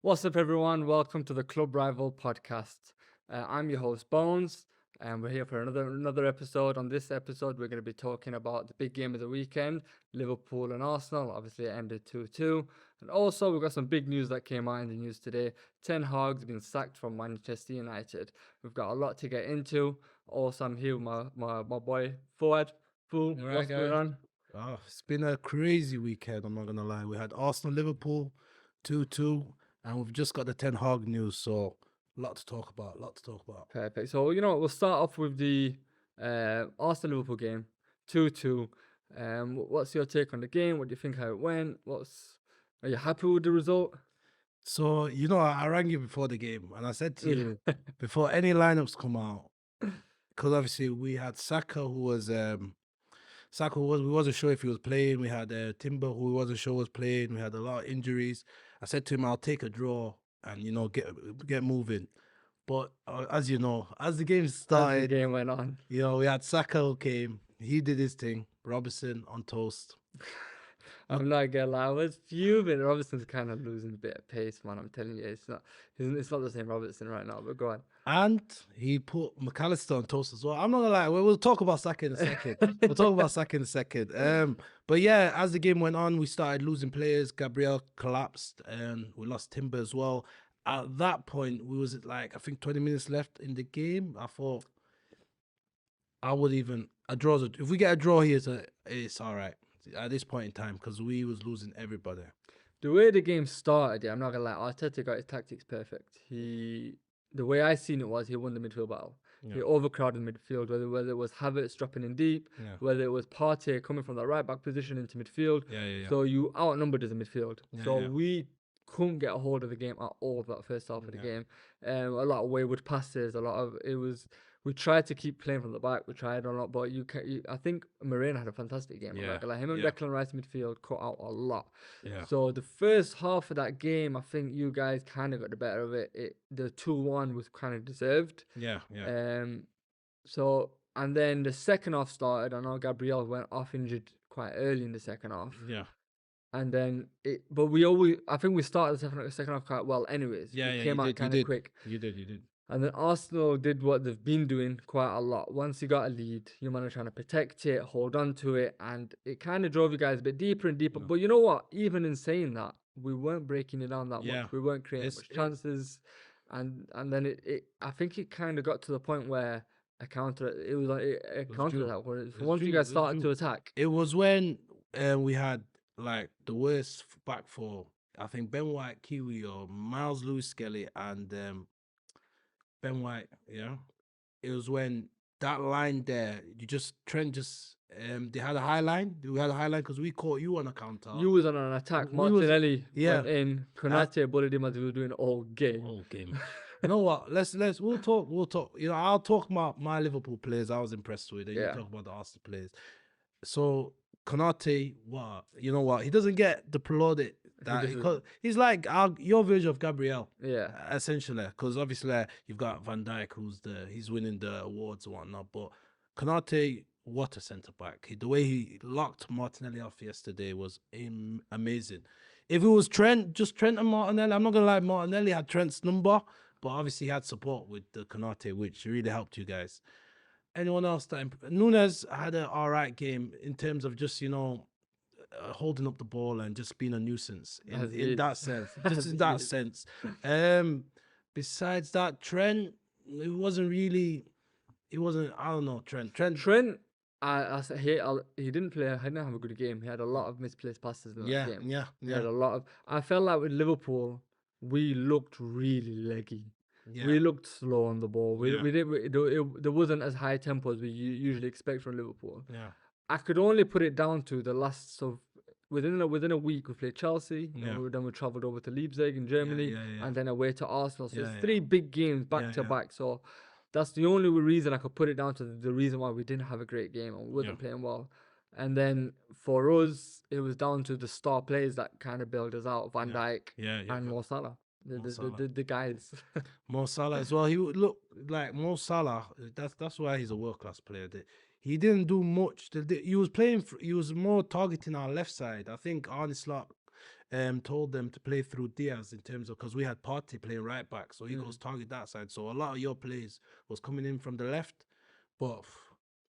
What's up, everyone? Welcome to the Club Rival podcast. I'm your host Bones, and we're here for another episode. On this episode, we're going to be talking about the big game of the weekend, Liverpool and Arsenal. Obviously, it ended 2-2, and also we've got some big news that came out in the news today. Ten Hag's been sacked from Manchester United. We've got a lot to get into. Also, I'm here with my boy Fuad. Fu, All right, what's going guys. on? Oh, it's been a crazy weekend. I'm not gonna lie. We had Arsenal, Liverpool, 2-2, and we've just got the Ten Hag news. So, a lot to talk about. A lot to talk about. Perfect. So, we'll start off with the Arsenal Liverpool game, 2-2. What's your take on the game? What do you think how it went? Are you happy with the result? So, I rang you before the game, and I said to you before any lineups come out, because obviously we had Saka, who was we wasn't sure if he was playing. We had Timber, who we wasn't sure was playing. We had a lot of injuries. I said to him, "I'll take a draw and get moving." But as you know, as the game As the started, game went on. we had Saka who came. He did his thing. Robinson on toast. I'm not gonna lie, I was fuming. Robertson's kind of losing a bit of pace, man. I'm telling you, it's not the same Robertson right now. But go on. And he put McAllister on toast as well. I'm not gonna lie, we'll talk about Saka in a second. We'll talk about Saka in a second. But yeah, as the game went on, we started losing players. Gabriel collapsed, and we lost Timber as well. At that point, we was at like I think 20 minutes left in the game. I thought I would even a draw's a, if we get a draw here, it's all right at this point in time because we was losing everybody. The way the game started, yeah, I'm not gonna lie, Arteta got his tactics perfect. The way I seen it was he won the midfield battle. He overcrowded midfield, whether it was Havertz dropping in deep, whether it was Partey coming from the right back position into midfield. So you outnumbered as a midfield. We couldn't get a hold of the game at all that first half of the game. A lot of wayward passes, we tried to keep playing from the back. We tried a lot, but I think Moreno had a fantastic game. Yeah. Like him and Declan Rice midfield cut out a lot. Yeah. So the first half of that game, I think you guys kind of got the better of it. The 2-1 was kind of deserved. Yeah. So and then the second half started. I know Gabriel went off injured quite early in the second half. Yeah. And then I think we started the second half quite well. Anyways, Yeah. it came out kind of quick. You did. And then Arsenal did what they've been doing quite a lot. Once you got a lead, you man are trying to protect it, hold on to it, and it kind of drove you guys a bit deeper and deeper. But you know what? Even in saying that, we weren't breaking it down that much. We weren't creating much chances, and then I think it kind of got to the point where a counter attack. Once you guys started to attack, it was when we had like the worst back four. I think Ben White, Kiwi, or Miles Lewis Skelly, and Ben White, it was when that line there, Trent just, they had a high line. We had a high line because we caught you on a counter. You was on an attack. Martinelli went in. Konate bullied him as he was doing all game. You know what? We'll talk. I'll talk about my Liverpool players I was impressed with. And you talk about the Arsenal players. So Konate, you know what? He doesn't get the plaudit. He's like your version of Gabriel, essentially. Because obviously you've got Van Dijk, he's winning the awards and whatnot. But Konate, what a centre back! The way he locked Martinelli off yesterday was amazing. If it was just Trent and Martinelli, I'm not gonna lie, Martinelli had Trent's number, but obviously he had support with the Konate, which really helped you guys. Anyone else Nunes had an alright game in terms of just holding up the ball and just being a nuisance in that sense. Just in that sense. Besides that, Trent, I don't know, Trent. He didn't play. He didn't have a good game. He had a lot of misplaced passes in that game. Yeah. He had a lot of. I felt like with Liverpool, we looked really leggy. Yeah. We looked slow on the ball. There wasn't as high tempo as we usually expect from Liverpool. Yeah. I could only put it down to the last within a week we played Chelsea. Then we travelled over to Leipzig in Germany, and then away to Arsenal. So it's 3 big games back to back. So that's the only reason I could put it down to the reason why we didn't have a great game and we wasn't playing well. And then for us, it was down to the star players that kind of bailed us out: Van Dijk and Mo Salah. The guys. Mo Salah as well. He would look like Mo Salah. That's why he's a world class player. He didn't do much. He was more targeting our left side. I think Arne Slot told them to play through Diaz in terms of, because we had Partey playing right back, so he goes target that side. So a lot of your plays was coming in from the left, but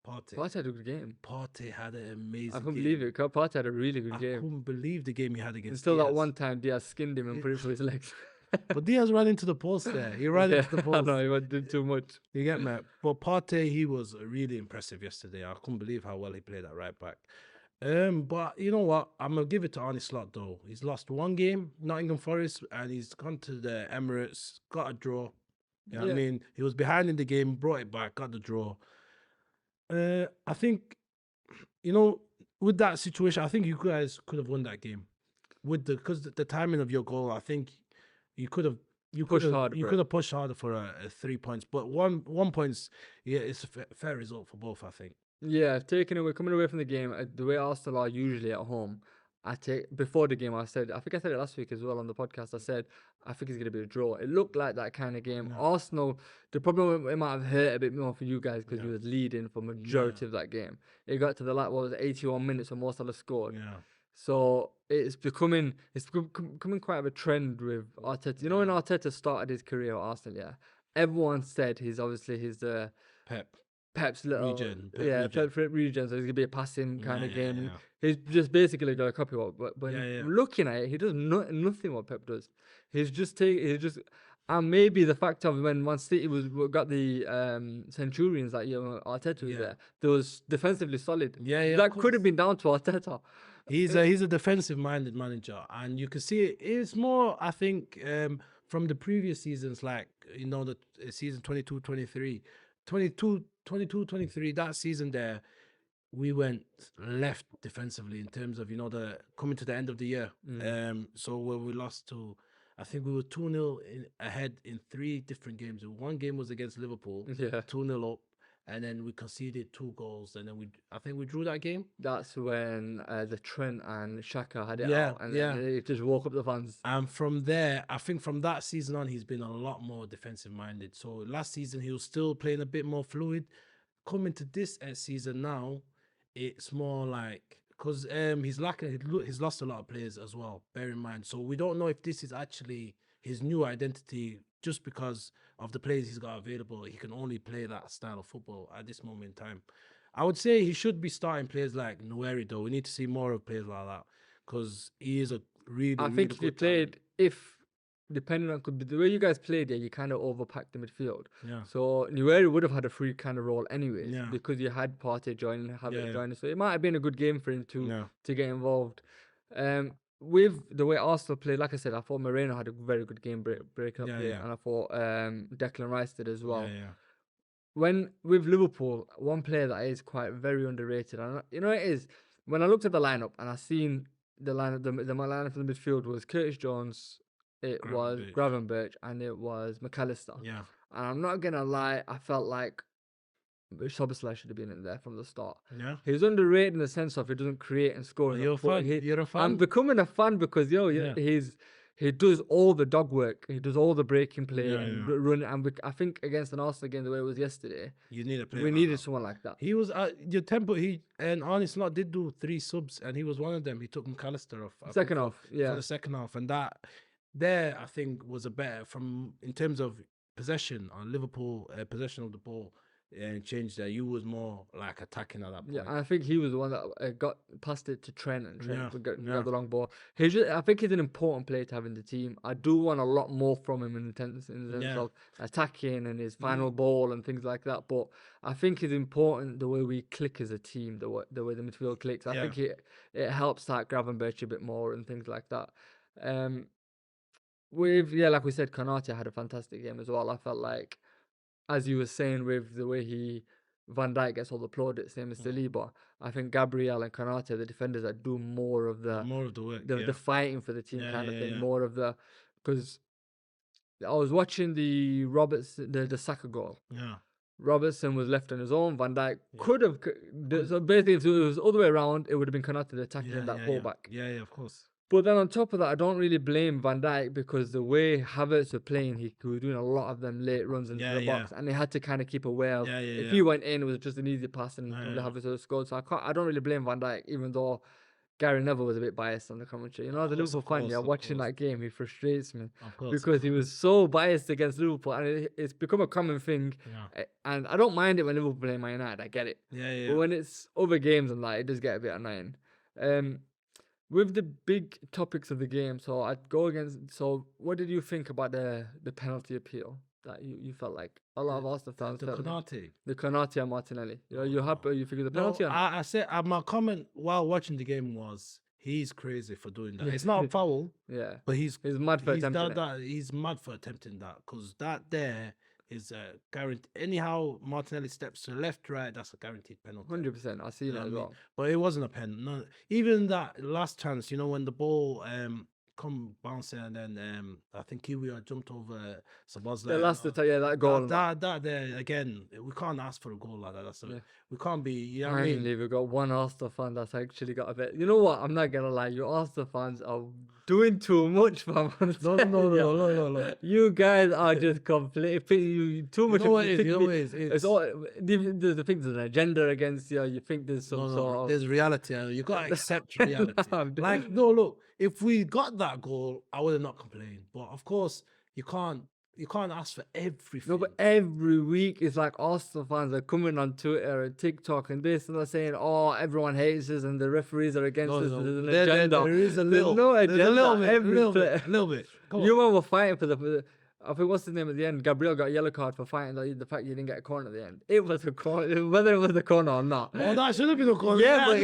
Partey had a good game. Partey had an amazing I couldn't game. believe it. Partey had a really good game. I couldn't believe the game he had against Until Diaz. that one time Diaz skinned him and put it through his legs. But Diaz ran into the post there. He ran into the post. I know, he went did too much. You get me? But Partey, he was really impressive yesterday. I couldn't believe how well he played at right back. But you know what? I'm gonna give it to Arne Slot though. He's lost one game, Nottingham Forest, and he's gone to the Emirates, got a draw. You know what I mean? He was behind in the game, brought it back, got the draw. I think, you know, with that situation, I think you guys could have won that game. Because the timing of your goal, I think you could have pushed harder for a 3 points. But one points, yeah, it's a fair result for both, I think. Yeah, coming away from the game, the way Arsenal are usually at home, before the game, I think I said it last week as well on the podcast. I said I think it's going to be a draw. It looked like that kind of game. Arsenal, the problem, it might have hurt a bit more for you guys because you was leading for majority of that game. It got to the 81 minutes and Mo Salah scored. Yeah. So it's becoming quite of a trend with Arteta. You know, when Arteta started his career at Arsenal, everyone said he's Pep's little Pep region, so it's gonna be a passing kind of game. Yeah. He's just basically gonna copy what, but looking at it, he does nothing what Pep does. And maybe the fact of when Man City got the Centurions that Arteta was there, they was defensively solid. That could have been down to Arteta. He's a defensive minded manager, and you can see it's more, I think, from the previous seasons, like the season 22-23. 22-23, that season there, we went left defensively in terms of, the coming to the end of the year. So where we lost to, I think we were 2-0 ahead in 3 different games. One game was against Liverpool, 2-0 up, and then we conceded 2 goals, and then I think we drew that game. That's when the Trent and Xhaka had it out, and they just woke up the fans. And from there, I think from that season on, he's been a lot more defensive-minded. So last season, he was still playing a bit more fluid. Coming to this season now, it's more like, because he's lost a lot of players as well, bear in mind. So we don't know if this is actually his new identity. Just because of the players he's got available, he can only play that style of football at this moment in time. I would say he should be starting players like Nueri, though. We need to see more of players like that because he is a really, I think depending on the way you guys played, you kind of overpacked the midfield. Yeah. So Nueri would have had a free kind of role anyways, because you had Partey joining, joining. So it might have been a good game for him to get involved. With the way Arsenal played, like I said, I thought Moreno had a very good game breaking up here, and I thought Declan Rice did as well. When with Liverpool, one player that is quite very underrated, and it is when I looked at the lineup and I seen the lineup, the lineup for the midfield was Curtis Jones, was Gravenberch, and it was McAllister. Yeah, and I'm not gonna lie, I felt like Szoboszlai should have been in there from the start. Yeah, he's underrated in the sense of he doesn't create and score. You're a fan. I'm becoming a fan because he does all the dog work. He does all the breaking play and run. And I think against an Arsenal game the way it was yesterday, you need a player. We needed someone like that. He was your tempo. And Arne Slot did do 3 subs, and he was one of them. He took McAllister off for the second half, and that there I think was a better in terms of possession on Liverpool possession of the ball. And changed that. You was more like attacking at that point. Yeah, I think he was the one that got passed it to Trent, and Trent got the long ball. I think he's an important player to have in the team. I do want a lot more from him in the sense of attacking and his final ball and things like that. But I think it's important the way we click as a team, the way the midfield clicks. I think it helps that Gravenberch a bit more and things like that. Like we said, Konate had a fantastic game as well. I felt like, as you were saying, with the way Van Dijk gets all the plaudits, same as Saliba. I think Gabriel and Konate, the defenders that do more of the work, the fighting for the team kind of thing, more of the, because I was watching the Robertson, the Saka goal. Yeah. Robertson was left on his own. Van Dijk could have, so basically if it was all the way around, it would have been Konate attacking that fullback. Yeah, of course. But then on top of that, I don't really blame Van Dijk because the way Havertz were playing, he was doing a lot of them late runs into the box, and they had to kind of keep aware of. If he went in, it was just an easy pass, and Havertz would have scored. So I don't really blame Van Dijk, even though Gary Neville was a bit biased on the commentary. You know, the Liverpool fan, watching that game, he frustrates me because he was so biased against Liverpool, and it's become a common thing. Yeah. And I don't mind it when Liverpool play Man United, I get it. Yeah. But when it's other games and it does get a bit annoying. With the big topics of the game, so I'd go against. So, what did you think about the penalty appeal that you felt like a lot of Arsenal fans the felt? Konate. The Konate and Martinelli. You happy? You figured the penalty? I said my comment while watching the game was he's crazy for doing that. It's not a foul. Yeah, but he's mad for attempting that. He's mad for attempting that because that there is a guarantee. Anyhow, Martinelli steps to the left, right. That's a guaranteed penalty. 100%. I see that as well. But it wasn't a pen. No, even that last chance, when the ball come bouncing and then I think Kiwi jumped over Sabozla. The last that goal. That there again, we can't ask for a goal like that. We can't be. You know what I mean? We've got one Arsenal fan that's actually got a bit. You know what? I'm not gonna lie. You Arsenal fans are doing too much, fam. No. You guys are just completely too much. You know what it is? It's all the thing. There's an agenda against you. You think there's some sort of. There's reality. You gotta accept reality. Look. If we got that goal, I would have not complained. But of course, you can't ask for everything. No, but every week it's like Arsenal fans are coming on Twitter and TikTok and this and they're saying, "Oh, everyone hates us and the referees are against us." There's an agenda. There is a little. There's no agenda. A little bit. You were fighting for the. I think what's his name at the end? Gabriel got a yellow card for fighting the fact you didn't get a corner at the end. It was a corner, whether it was a corner or not. Oh, that should have been a corner. Yeah, but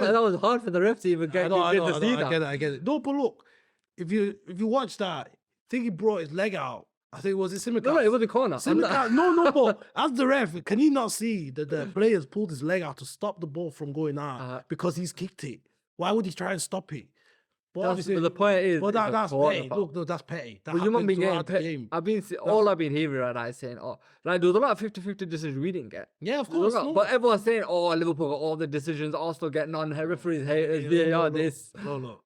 that was hard for the ref to even get to see that. I get it. No, but look, if you watch that, I think he brought his leg out. I think it was Simicast. No, it was a corner. No, but as the ref, can he not see that the players pulled his leg out to stop the ball from going out because he's kicked it? Why would he try and stop it? But the point is, that's petty. Look, no, that's petty. That you might be getting petty. I've been hearing right now saying, there was a lot of 50-50 decisions we didn't get. Yeah, of course. But everyone's saying, Liverpool got all the decisions, Arsenal getting on, referees haters, VAR this. No.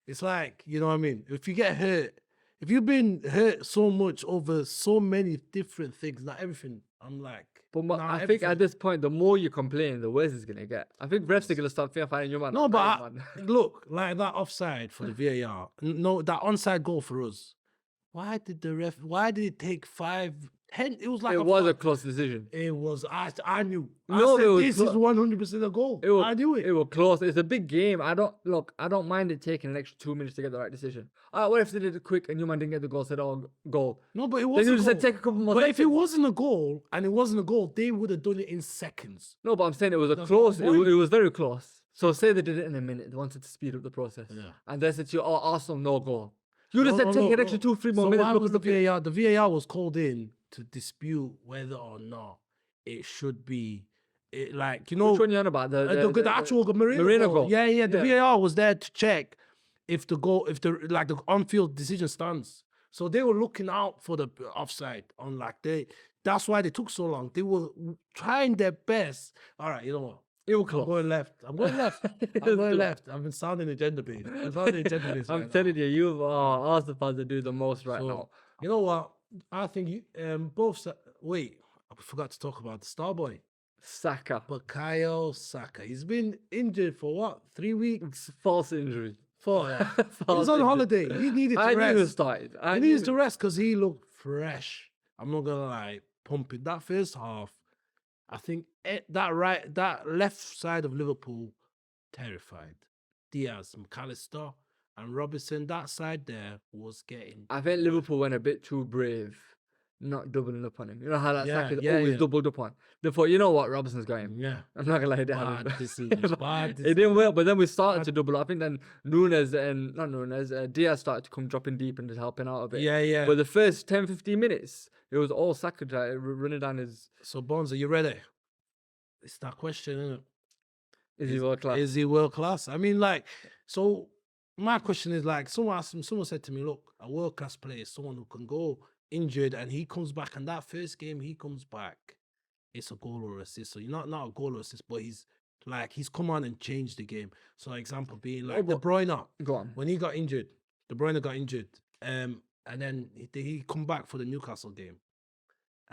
It's like, you know what I mean? If you get hurt, if you've been hurt so much over so many different things, not everything, I'm like. But I think at this point, the more you complain, the worse it's going to get. I think refs are going to start fighting you, man. No, but look, like that offside for the VAR, that onside goal for us. Why did it take 5-10? It was like it was a close decision. It was. I knew. This is 100% a goal. I knew it. It was close. It's a big game. I don't mind it taking an extra 2 minutes to get the right decision. What if they did it quick and Newman didn't get the goal? Said, goal. No, but it wasn't. Then you said take a couple more. But if it wasn't a goal and it wasn't a goal, they would have done it in seconds. No, but I'm saying it was close. It was very close. So say they did it in a minute. They wanted to speed up the process. Yeah. And they said to you, Arsenal, no goal. You just said take an extra 2-3 more minutes. Why was the VAR? The VAR was called in to dispute whether or not it should be, which one you on about? The actual Marino goal. Yeah. The VAR was there to check if the on-field decision stands. So they were looking out for the offside on that's why they took so long. They were trying their best. All right, you know what? It was close. I'm going left. I've been sounding agenda based. I'm telling you, Arsenal fans are doing the most right now. You know what? I think you both. Wait, I forgot to talk about the star boy, Saka. Bukayo Saka. He's been injured for what? 3 weeks? False injury. 4. Yeah. He was on holiday. He needed to rest. I knew he started. He needed to rest because he looked fresh. I'm not gonna lie, pumping that first half. I think that left side of Liverpool terrified. Diaz, McAllister, and Robertson. That side there was getting. I think Liverpool went a bit too brave, not doubling up on him. You know how that Saka is always doubled up on. They thought, you know what, Robertson's got him. Yeah, I'm not gonna lie, bad. It didn't work, but then we started to double up. I think then Diaz started to come dropping deep and just helping out a bit. Yeah. But the first 10-15 minutes, it was all Saka running down his. So Bonds, are you ready? It's that question, isn't it? Is he world class? Is he world class? I mean, so my question is someone said to me, look, a world class player is someone who can go injured and he comes back, and that first game he comes back, it's a goal or assist. So you're not a goal or assist, but he's come on and changed the game. So example being De Bruyne. Go on. When he got injured, De Bruyne got injured, and then he come back for the Newcastle game,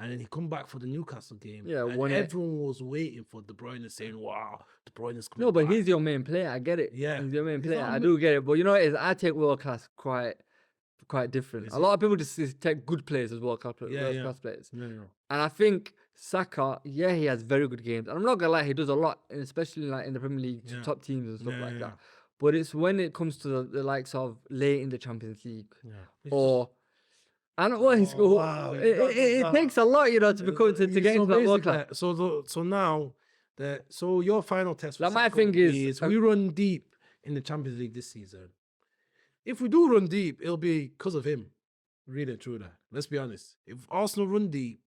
And then he come back for the Newcastle game. Yeah, and everyone was waiting for De Bruyne, saying, "Wow, De Bruyne's coming." No, but back. he's your main player. I get it. Yeah, he's your main player. I do get it. But you know what it is? I take world class quite different. A lot of people just take good players as world class players. Yeah. And I think Saka, yeah, he has very good games. And I'm not gonna lie, he does a lot, especially like in the Premier League top teams and stuff like that. But it's when it comes to the likes of late in the Champions League or. And what he's wow. It takes a lot, you know, to become to get into that world class. So now, so your final test. Like my thing is, we run deep in the Champions League this season. If we do run deep, it'll be because of him. Really and true. That. Let's be honest. If Arsenal run deep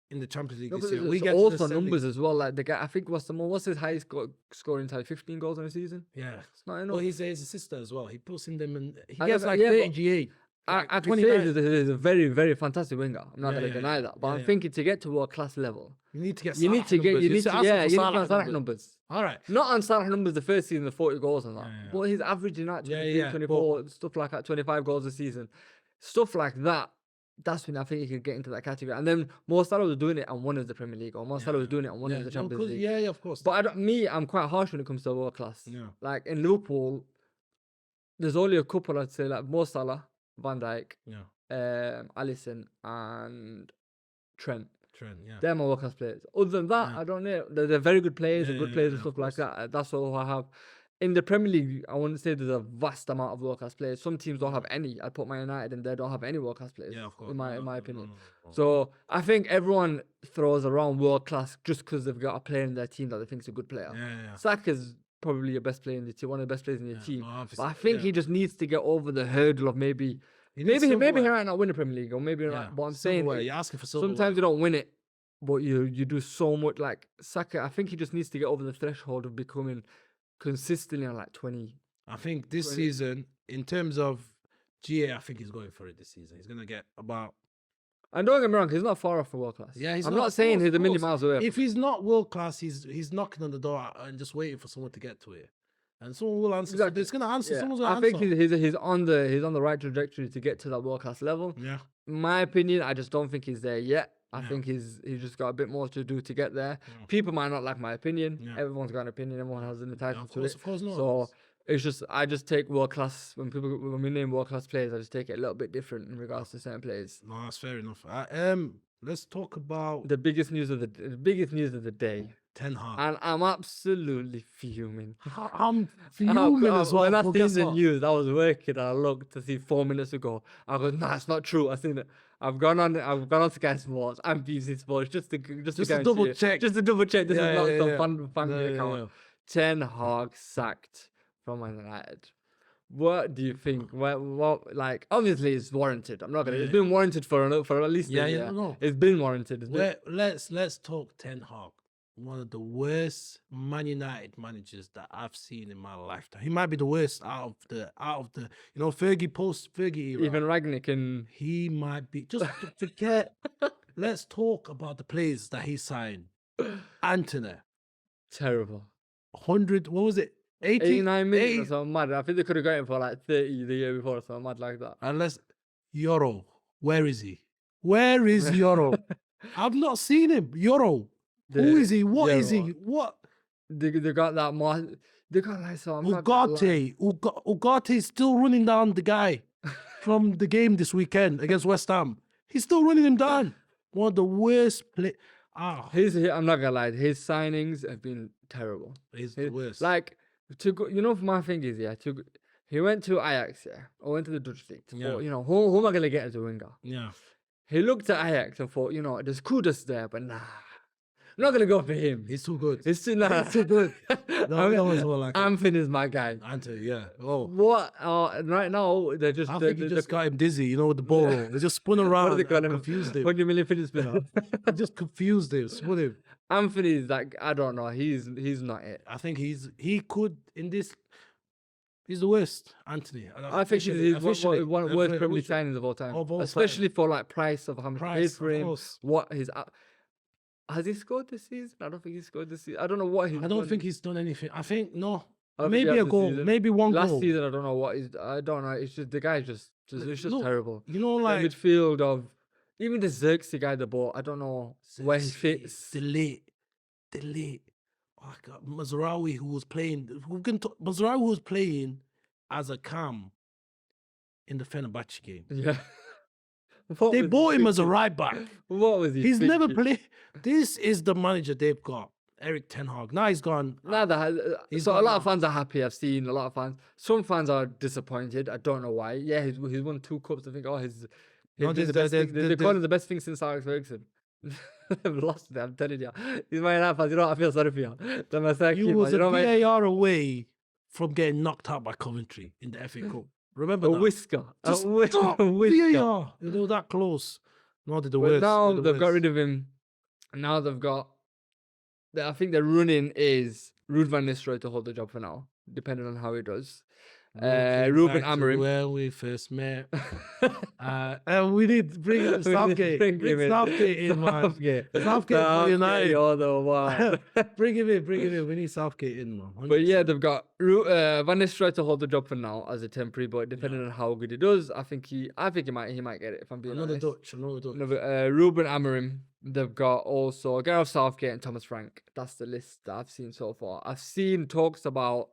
in the Champions League this year, we get also numbers as well. Like the guy, I think what's his highest scoring time? 15 goals in a season. Yeah, it's not enough. Well, he's a sister as well. He puts in them, and he gets like 30 GA. I can say he's a very, very fantastic winger. I'm not going to deny that. But I'm thinking to get to world class level, you need to get. You need to Salah numbers. All right, not on Salah numbers the first season, the 40 goals and that. But he's averaging at 24, stuff like that, 25 goals a season, stuff like that. That's when I think he could get into that category. And then Mo Salah was doing it and won as the Premier League, or Mo Salah was doing it and won as the Champions League. Yeah, of course. But I'm quite harsh when it comes to world class. Yeah. Like in Liverpool, there's only a couple I'd say, like Mo Salah, Van Dijk, Alisson, and Trent. They're my world class players. Other than that, I don't know. They're very good players and good players and stuff like that. That's all I have. In the Premier League, I wouldn't say there's a vast amount of world class players. Some teams don't have any. I put Man United and they don't have any world class players. Yeah, of course. In my opinion. No. So I think everyone throws around world class just because they've got a player in their team that they think is a good player. Saka's probably your best player in the team, one of the best players in your team. But I think he just needs to get over the hurdle of maybe he might not win the Premier League, or maybe but I'm saying you're asking for silverware. Sometimes you don't win it, but you do so much. Like Saka, I think he just needs to get over the threshold of becoming consistently on like 20. I think this season, in terms of GA, I think he's going for it this season. He's gonna get about. And don't get me wrong, he's not far off for world class. Yeah, I'm not saying he's a million miles away. If he's not world class, he's knocking on the door and just waiting for someone to get to it. And someone will answer. Exactly. It's gonna answer. Someone's gonna answer. I think he's on the right trajectory to get to that world class level. Yeah. In my opinion, I just don't think he's there yet. I think he's just got a bit more to do to get there. Yeah. People might not like my opinion. Yeah. Everyone's got an opinion. Everyone has an entitlement to it. Of course not. So it's just I just take world class when we name world class players. I just take it a little bit different in regards to certain players. No, that's fair enough. Let's talk about the biggest news of the day. Ten Hag. And I'm absolutely fuming. I'm fuming as well. When I seen the news, I was working and I looked to see 4 minutes ago. I go, nah, it's not true. I seen it. I've gone on Sky Sports and BBC Sports just to double check. Just to double check. This is not some fan account. Yeah. Ten Hag sacked from Man United. What do you think? What like obviously it's warranted. I'm not gonna. It's been warranted for at least a year. No. It's been warranted. Let's talk Ten Hag. One of the worst Man United managers that I've seen in my lifetime. He might be the worst out of the Fergie era. Even Ragnick and he might be. Just forget. Let's talk about the players that he signed. Antony. Terrible. 100. What was it? 89 million or something mad. I think they could have got him for like 30 the year before or something mad like that. Unless Euro. Where is he? Where is Euro? I've not seen him. Euro. Who is he? What is he? What? They got that. They got like some. Ugarte. Ugarte is still running down the guy from the game this weekend against West Ham. He's still running him down. One of the worst play. I'm not gonna lie. His signings have been terrible. He's the worst. Like to go. You know, my thing is he went to Ajax. Or went to the Dutch league. Who am I gonna get as a winger? Yeah. He looked at Ajax and thought, there's Kudus there, but nah. I'm not gonna go for him. He's too good. He's too good. Anthony's my guy. Anthony, yeah. Oh, what? Right now they're just. I think he just got him dizzy. With the ball. They just spun around. They confused him. 100 million fidget spinner. Just confused him. Spun him. Anthony's like, I don't know. He's not it. I think he could in this. He's the worst, Anthony. I think he's one of the worst Premier League signings of all time, especially for like price of how much paid for him. What his. Has he scored this season? I don't think he scored this season. I don't know what he's I don't think he's done anything. I think, no. Maybe a goal. Maybe one goal. Last season, I don't know what he's... I don't know. It's just... The guy's just... It's just terrible. Like... The midfield of... Even the Xerxes guy they bought, I don't know where he fits. Delete. Oh God, Mazraoui who was playing. Mazraoui was playing as a cam in the Fenerbahce game. Yeah. They bought him as a right back. What was he? He's never played. This is the manager they've got, Eric Ten Hag. Now he's gone. A lot of fans are happy. I've seen a lot of fans. Some fans are disappointed. I don't know why. Yeah, he's won 2 cups. I think. Oh, they're calling it the best thing since Alex Ferguson. They've lost it. I'm telling you. These Man United fans. You know what? I feel sorry for you. You was a VAR away from getting knocked out by Coventry in the FA Cup. Remember a that? Whisker. Just a whisker. VAR. They were that close. No, they're the worst. Now they've got rid of him. Now they've got. I think the running is Ruud van Nistelrooy to hold the job for now, depending on how he does. Ruben Amorim. Where we first met. And we need to bring Southgate. Bring Southgate in, man. Southgate for United. Bring him in. We need Southgate in, man. 100%. But yeah, they've got Van Nistelrooy to hold the job for now as a temporary, but depending on how good he does, I think he might get it, if I'm being honest. Another Dutch. Ruben Amorim. They've got also Gareth Southgate and Thomas Frank. That's the list that I've seen so far. I've seen talks about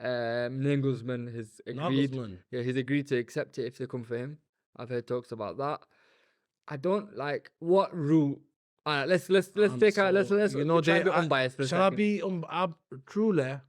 Nagelsmann has agreed. Yeah, he's agreed to accept it if they come for him. I've heard talks about that. I don't like what route. Let's take out. Let's try to be unbiased for a second. Shall I be truly?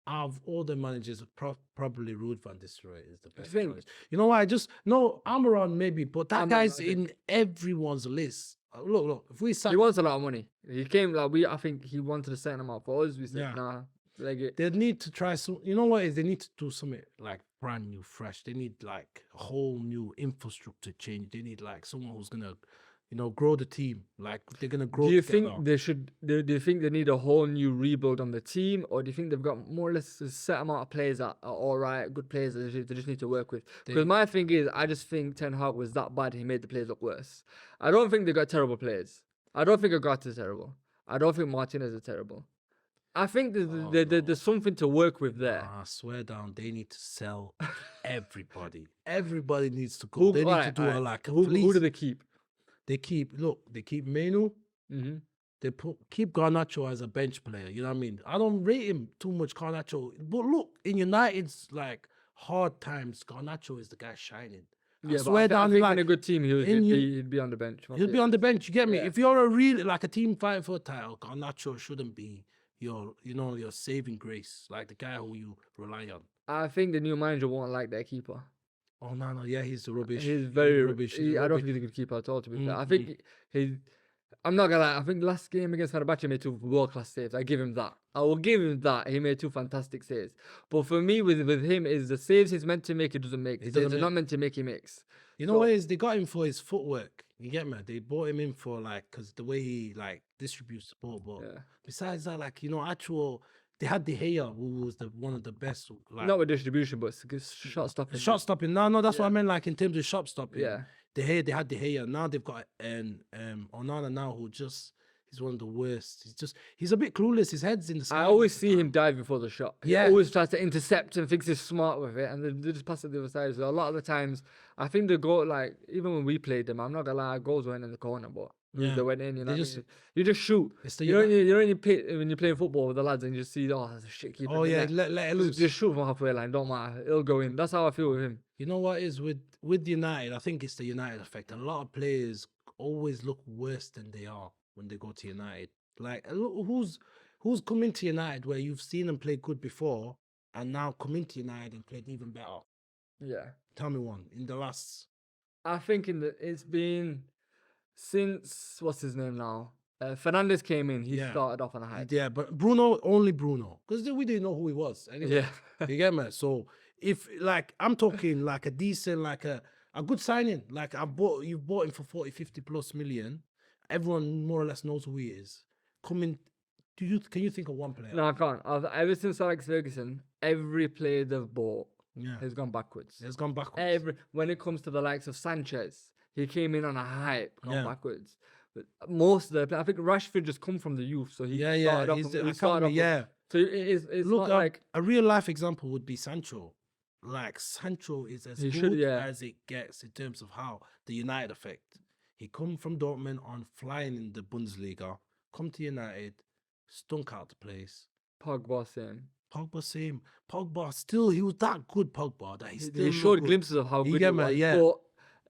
Out of all the managers, probably Ruud van Nistelrooy is the best choice. You know why? Amaran maybe, but that guy's in everyone's list. Look. If we he wants a lot of money. He came I think he wanted a certain amount for us. We said nah. They need to try some. You know what is? They need to do something like brand new, fresh. They need like a whole new infrastructure change. They need like someone who's gonna, grow the team. Like they're gonna grow. Do you think they should? Do you think they need a whole new rebuild on the team, or do you think they've got more or less a set amount of players that are all right, good players that they just need to work with? Because my thing is, I just think Ten Hag was that bad. He made the players look worse. I don't think they got terrible players. I don't think Agatha is terrible. I don't think Martinez is terrible. I think there's something to work with there. I swear down, they need to sell everybody. Everybody needs to go. They need to do who do they keep? They keep Menu. Mm-hmm. They keep Garnacho as a bench player. You know what I mean? I don't rate him too much, Garnacho. But look, in United's like hard times, Garnacho is the guy shining. Yeah, I swear down, in a good team, he'd be on the bench. He'll be on the bench. You get me? If you're a team fighting for a title, Garnacho shouldn't be your saving grace, like the guy who you rely on. I think the new manager won't like their keeper. Oh no, yeah, he's rubbish. He's very rubbish. I don't think he's a good keeper at all. To be fair, I think I'm not gonna lie. I think last game against Fenerbahce he made 2 world-class saves. I give him that. I will give him that. He made 2 fantastic saves. But for me, with him, is the saves he's meant to make, he doesn't make. They're not meant to make, he makes. You know what is? They got him for his footwork. You get me? They bought him in for because the way he distributes the ball. But besides that, they had De Gea, who was one of the best. Not with distribution, but shot stopping. Shot stopping. No, that's what I meant. Like in terms of shot stopping. Yeah. They had De Gea. Now they've got Onana now, who he's one of the worst. He's a bit clueless. His head's in the sky. I always see him dive before the shot. He always tries to intercept and thinks he's smart with it, and they just pass it to the other side. So a lot of the times, I think the goal, even when we played them, I'm not gonna lie, goals went in the corner, but they went in. You know, you just shoot. When you're playing football with the lads and you just see, that's a shit keeper. Oh yeah, let it loose. Just shoot from halfway line. Don't matter. It'll go in. That's how I feel with him. You know what is with United? I think it's the United effect. A lot of players always look worse than they are when they go to United. Like, who's coming to United where you've seen them play good before and now come into United and played even better? Yeah. Tell me one in the last. I think it's been since what's his name now? Fernandes came in. He started off on a high. Yeah, but only Bruno, because we didn't know who he was. Anyway, you get me? So if I'm talking a decent, a good signing, you've bought him for 40, 50 plus million. Everyone more or less knows who he is. Can you think of one player? No, I can't. Ever since Alex Ferguson, every player they've bought has gone backwards. It's gone backwards. When it comes to the likes of Sanchez, he came in on a hype, gone backwards. But most of I think Rashford just come from the youth, so he started off. So it's look, not like a real life example would be Sancho. Sancho is as good as it gets in terms of how the United effect. He come from Dortmund on flying in the Bundesliga, come to United, stunk out the place. Pogba same. Pogba still, he was that good, Pogba. That He showed glimpses of how good he was. Yeah. But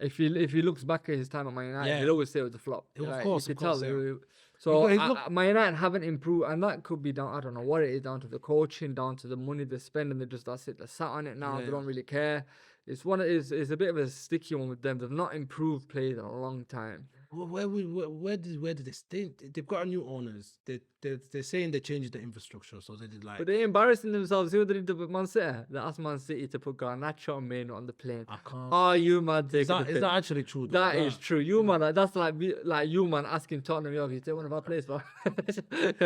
if he looks back at his time at Man United, he'll always say it was a flop. Of course, you of could course. tell. So Man United haven't improved, and that could be down. I don't know what it is, down to the coaching, down to the money they spend, and that's it. They're sat on it now. They don't really care. It's a bit of a sticky one with them. They've not improved players in a long time. Where did they stay? They've got new owners. They're saying they changed the infrastructure, so they did like. But they're embarrassing themselves. See what they did with Man City? They asked Man City to put Garnacho and Maino on the plane. I can't. Oh, you man, is that actually true? That is true. You man, that's like you man asking Tottenham, you take one of our players, bro. Just if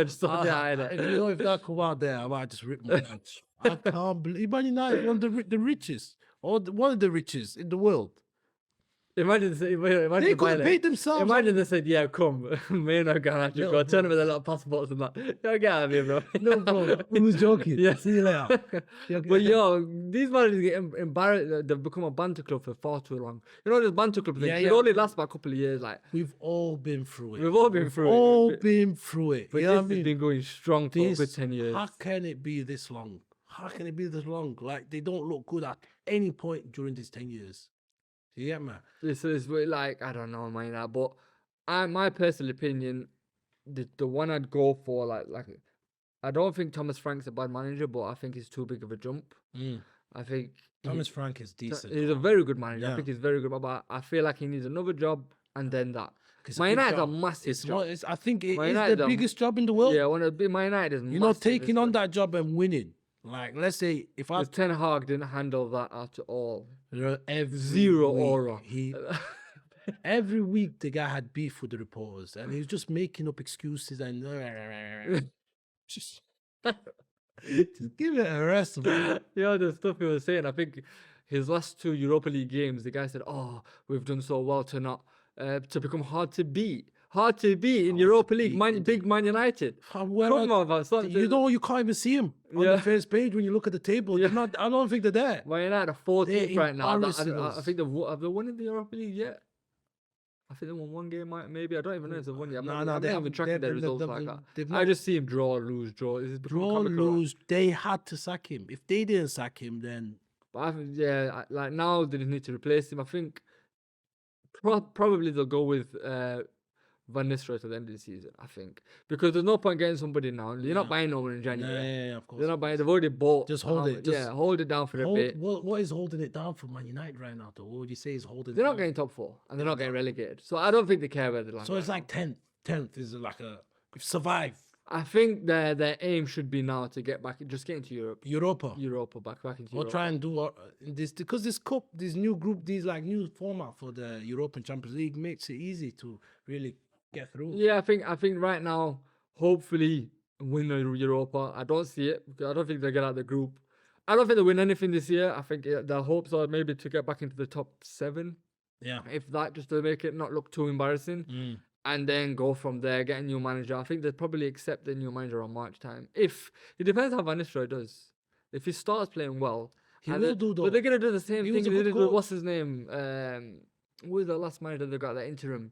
that come out there, I might just rip my pants. I can't believe Man United, one of the richest, or one of the richest in the world. Imagine they could have paid themselves. Imagine they said, "Yeah, come, me and I Garnacho, go turn them with a lot of passports and that." Yo, get out of here, bro. No, bro. Who's joking? Yeah. See you later. But these managers get embarrassed. They've become a banter club for far too long. You know, this banter club thing. It only lasts about a couple of years. Like we've all been through it. We've all been through it. But you know this has been going strong for over 10 years. How can it be this long? Like they don't look good at any point during these 10 years. Yeah, man. This is like, I don't know, man. But my personal opinion, the one I'd go for, like, I don't think Thomas Frank's a bad manager, but I think he's too big of a jump. I think Thomas Frank is decent. He's a very good manager. I think he's very good, but I feel like he needs another job and then that. Man United's a massive job. I think it is the biggest job in the world. Yeah, Man United is massive. You're not taking on that job and winning. Like, let's say if Ten Hag didn't handle that at all. Zero aura. Every week the guy had beef with the reporters, and he was just making up excuses and just give it a rest. The stuff he was saying. I think his last 2 Europa League games, the guy said, "Oh, we've done so well to become hard to beat." Hard to beat in Europa League, big Man United. Come on, man. You can't even see him on the first page when you look at the table. I don't think they're there. Man United are 14th right now. I think have they won in the Europa League yet? I think they won one game, maybe. I don't even know if they've won yet. They haven't even tracked their results like that. I just see him draw, lose. Draw, lose. They had to sack him. If they didn't sack him, then... But I think, like now they need to replace him. I think probably they'll go with... Van Nistelrooy to the end of the season, I think, because there's no point getting somebody now. You're not buying no one in January. Yeah, of course. They're not buying. They've already bought. Just hold it. Hold it down for a bit. What is holding it down for Man United right now, though? What would you say is holding? They're not getting top 4, and they're not getting relegated. So I don't think they care where they're like. So it's like 10th. 10th is like a survive. I think their aim should be now to get back, just get into Europe. Europa, back into Europe. Or try and do this, because this cup, this new group, new format for the European Champions League makes it easy to really get through. Yeah, I think right now, hopefully win the Europa. I don't see it. I don't think they'll get out of the group. I don't think they'll win anything this year. I think their hopes are maybe to get back into the top 7. Yeah. If that, just to make it not look too embarrassing. And then go from there, get a new manager. I think they'd probably accept the new manager on March time. It depends how Van Nistelrooy does. If he starts playing well, he will do though. But they're gonna do the same thing they did with what's his name? Who was the last manager they got, that interim?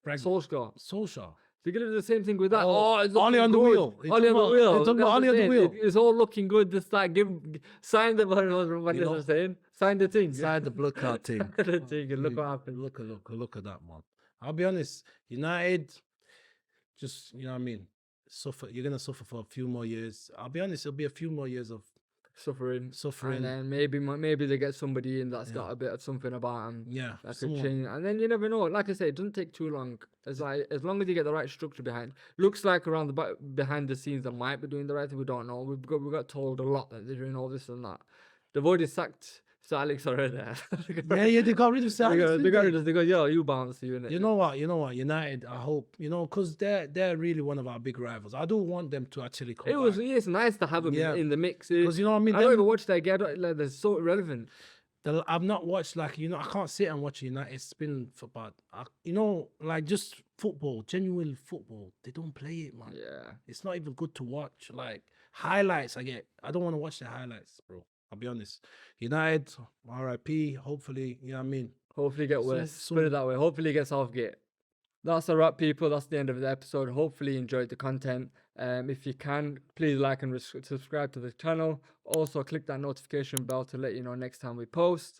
Solskjaer. They're gonna do the same thing with that. It's only on the wheel. Only on the wheel. Only on the wheel. It's all looking good. Just like sign the sign the thing. Sign the blood card thing. The thing, and look what happened. Look at that, man. I'll be honest, United, just, you know what I mean, you're going to suffer for a few more years. I'll be honest, it'll be a few more years of suffering. And then maybe they get somebody in that's got a bit of something about them. Yeah. That could change. And then you never know. Like I said, it doesn't take too long. As long as you get the right structure behind. Looks like around behind the scenes they might be doing the right thing. We don't know. We got told a lot that they're doing all this and that. They've already sacked Sir Alex already. They got rid of Sir Alex. They go, yo, you bounce, you innit? You know what? United, I hope, because they're really one of our big rivals. I do want them to actually come back. It's nice to have them in the mix. Because, you know what I mean? I don't even watch that game. They're so irrelevant. I've not watched, I can't sit and watch United spin for bad. Just football, genuine football. They don't play it, man. Yeah. It's not even good to watch. Highlights, I don't want to watch the highlights, bro. I'll be honest. United, RIP, hopefully, you know what I mean? Hopefully get worse. Put it that way. Hopefully get Southgate. That's a wrap, people. That's the end of the episode. Hopefully you enjoyed the content. If you can, please like and subscribe to the channel. Also, click that notification bell to let you know next time we post.